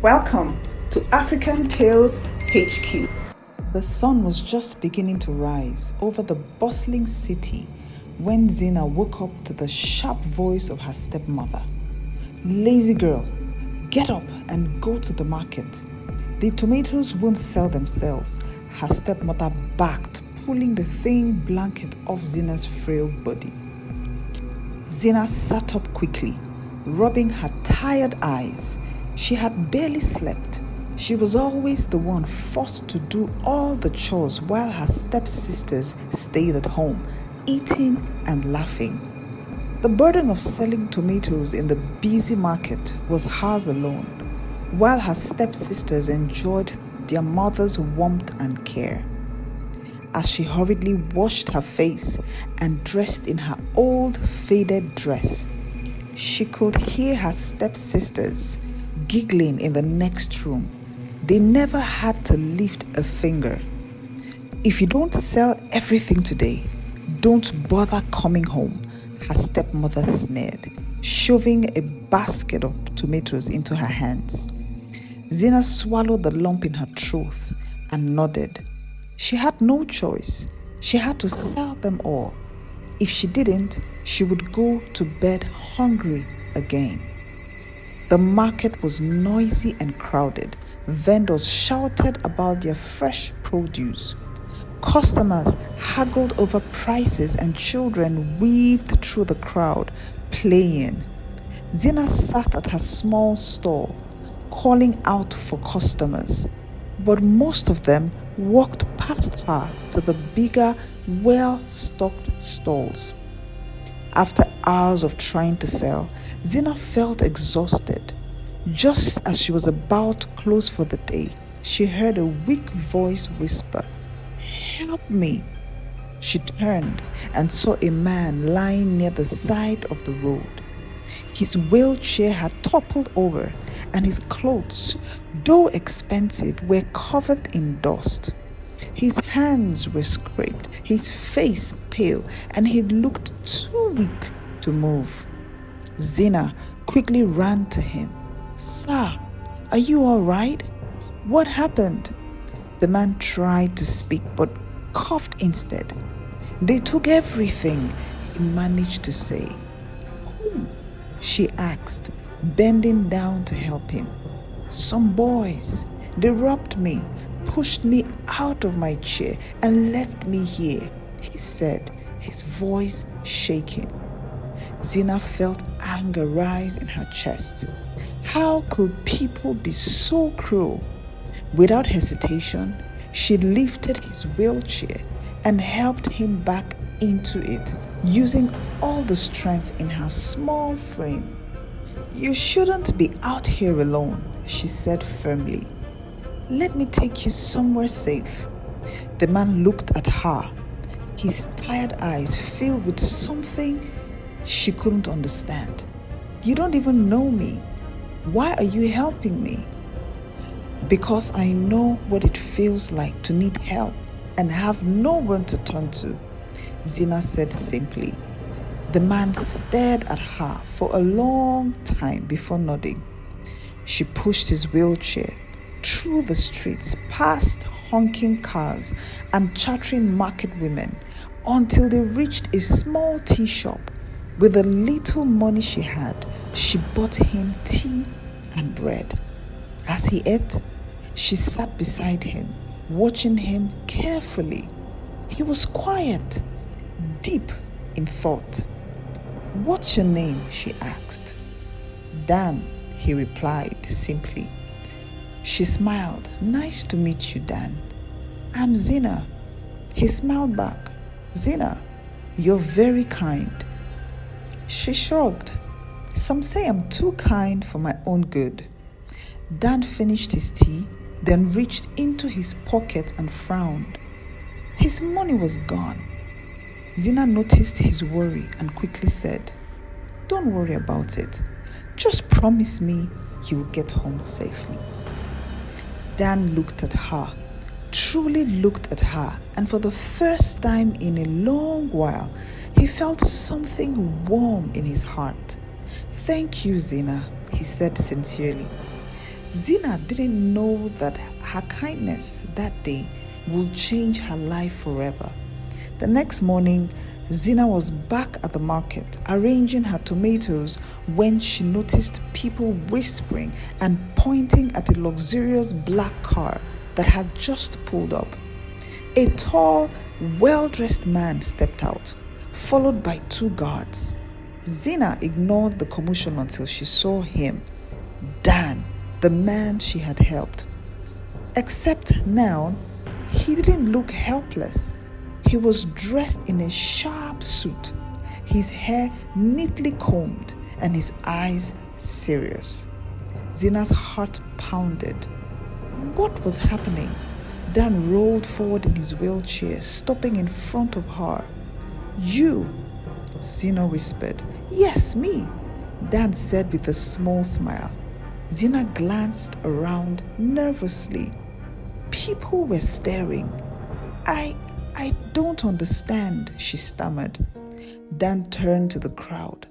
Welcome to African Tales HQ. The sun was just beginning to rise over the bustling city when Zina woke up to the sharp voice of her stepmother. Lazy girl, get up and go to the market. The tomatoes won't sell themselves, her stepmother barked, pulling the thin blanket off Zina's frail body. Zina sat up quickly, rubbing her tired eyes. She had barely slept. She was always the one forced to do all the chores while her stepsisters stayed at home, eating and laughing. The burden of selling tomatoes in the busy market was hers alone, while her stepsisters enjoyed their mother's warmth and care. As she hurriedly washed her face and dressed in her old faded dress, she could hear her stepsisters giggling in the next room. They never had to lift a finger. If you don't sell everything today, don't bother coming home, her stepmother sneered, shoving a basket of tomatoes into her hands. Zina swallowed the lump in her throat and nodded. She had no choice. She had to sell them all. If she didn't, she would go to bed hungry again. The market was noisy and crowded. Vendors shouted about their fresh produce. Customers haggled over prices and children weaved through the crowd, playing. Zina sat at her small stall, calling out for customers, but most of them walked past her to the bigger, well-stocked stalls. After hours of trying to sell, Zina felt exhausted. Just as she was about to close for the day, she heard a weak voice whisper, "Help me." She turned and saw a man lying near the side of the road. His wheelchair had toppled over, and his clothes, though expensive, were covered in dust. His hands were scraped, his face pale, and he looked too weak to move. Zina quickly ran to him. "Sir, are you all right? What happened?" The man tried to speak but coughed instead. "They took everything," he managed to say. "Who?" she asked, bending down to help him. "Some boys. They robbed me, pushed me out of my chair, and left me here," he said, his voice shaking. Zina felt anger rise in her chest. How could people be so cruel? Without hesitation, she lifted his wheelchair and helped him back into it, using all the strength in her small frame. "You shouldn't be out here alone," she said firmly. "Let me take you somewhere safe." The man looked at her, his tired eyes filled with something she couldn't understand. "You don't even know me. Why are you helping me?" "Because I know what it feels like to need help and have no one to turn to," Zina said simply. The man stared at her for a long time before nodding. She pushed his wheelchair through the streets, past honking cars and chattering market women, until they reached a small tea shop. With the little money she had, she bought him tea and bread. As he ate, she sat beside him, watching him carefully. He was quiet, deep in thought. "What's your name?" she asked. "Dan," he replied simply. She smiled. "Nice to meet you, Dan." "I'm Zina." He smiled back. "Zina, you're very kind." She shrugged. "Some say I'm too kind for my own good." Dan finished his tea, then reached into his pocket and frowned. His money was gone. Zina noticed his worry and quickly said, "Don't worry about it. Just promise me you'll get home safely." Dan looked at her, truly looked at her, and for the first time in a long while, he felt something warm in his heart. "Thank you, Zina," he said sincerely. Zina didn't know that her kindness that day would change her life forever. The next morning, Zina was back at the market arranging her tomatoes when she noticed people whispering and pointing at a luxurious black car that had just pulled up. A tall, well-dressed man stepped out, followed by 2 guards. Zina ignored the commotion until she saw him, Dan, the man she had helped. Except now, he didn't look helpless. He was dressed in a sharp suit, his hair neatly combed and his eyes serious. Zina's heart pounded. What was happening? Dan rolled forward in his wheelchair, stopping in front of her. You, Zina whispered. Yes, me, Dan said with a small smile. Zina glanced around nervously. People were staring. I don't understand, she stammered. Dan turned to the crowd.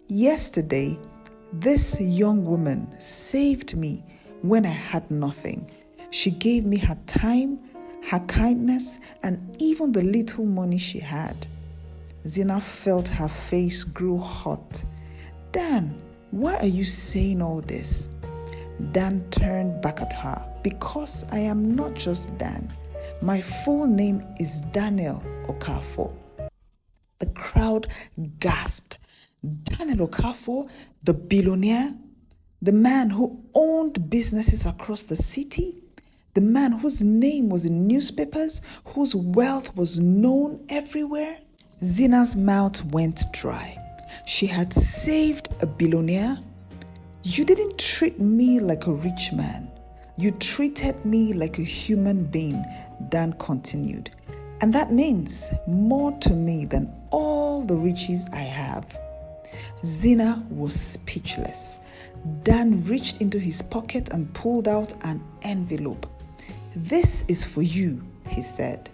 Yesterday, this young woman saved me when I had nothing. She gave me her time, her kindness, and even the little money she had. Zina felt her face grow hot. Dan, why are you saying all this? Dan turned back at her. Because I am not just Dan. My full name is Daniel Okafor. The crowd gasped. Daniel Okafor, the billionaire? The man who owned businesses across the city? The man whose name was in newspapers, whose wealth was known everywhere? Zina's mouth went dry. She had saved a billionaire. You didn't treat me like a rich man. You treated me like a human being, Dan continued. And that means more to me than all the riches I have. Zina was speechless. Dan reached into his pocket and pulled out an envelope. This is for you, he said.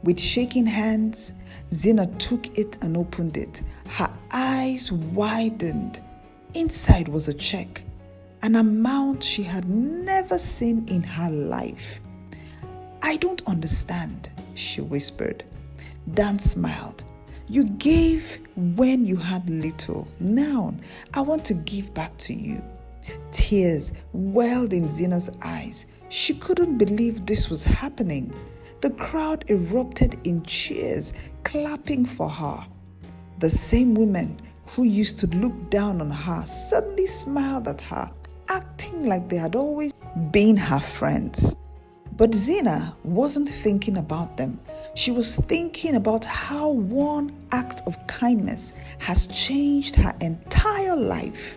With shaking hands, Zina took it and opened it. Her eyes widened. Inside was a check, an amount she had never seen in her life. I don't understand, she whispered. Dan smiled. You gave when you had little. Now, I want to give back to you. Tears welled in Zina's eyes. She couldn't believe this was happening. The crowd erupted in cheers, clapping for her. The same women who used to look down on her suddenly smiled at her, acting like they had always been her friends. But Zina wasn't thinking about them. She was thinking about how one act of kindness has changed her entire life.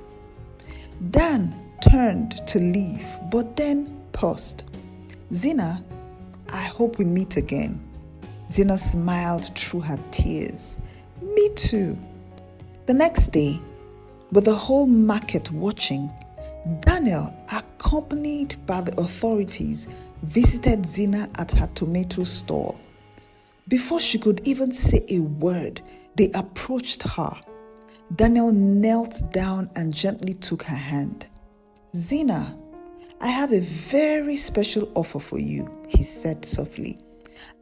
Dan turned to leave, but then paused. Zina, I hope we meet again. Zina smiled through her tears. Me too. The next day, with the whole market watching, Daniel, accompanied by the authorities, visited Zina at her tomato stall. Before she could even say a word, they approached her. Daniel knelt down and gently took her hand. Zina, I have a very special offer for you, he said softly.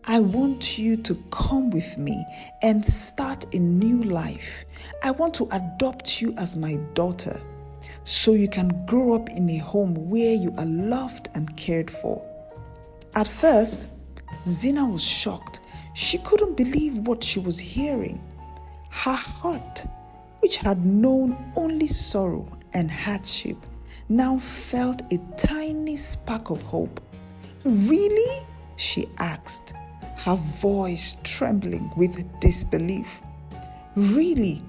I want you to come with me and start a new life. I want to adopt you as my daughter so you can grow up in a home where you are loved and cared for. At first, Zina was shocked. She couldn't believe what she was hearing. Her heart, which had known only sorrow and hardship, now felt a tiny spark of hope. Really? She asked, her voice trembling with disbelief. Really?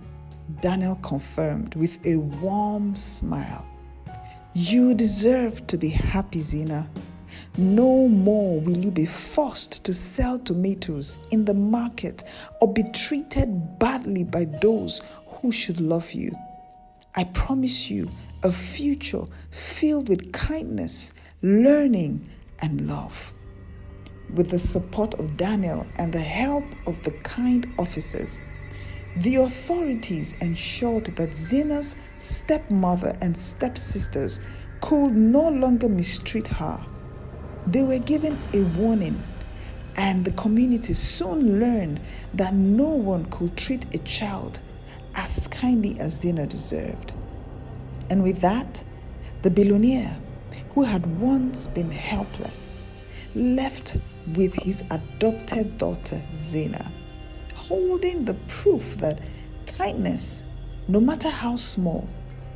Daniel confirmed with a warm smile. You deserve to be happy, Zina. No more will you be forced to sell tomatoes in the market or be treated badly by those who should love you. I promise you a future filled with kindness, learning, and love. With the support of Daniel and the help of the kind officers, the authorities ensured that Zina's stepmother and stepsisters could no longer mistreat her. They were given a warning, and the community soon learned that no one could treat a child as kindly as Zina deserved. And with that, the billionaire, who had once been helpless, left with his adopted daughter Zina, holding the proof that kindness, no matter how small,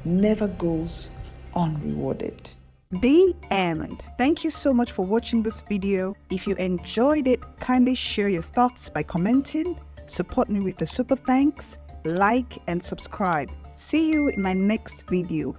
never goes unrewarded. The end. Thank you so much for watching this video. If you enjoyed it, kindly share your thoughts by commenting, support me with the super thanks, like and subscribe. See you in my next video.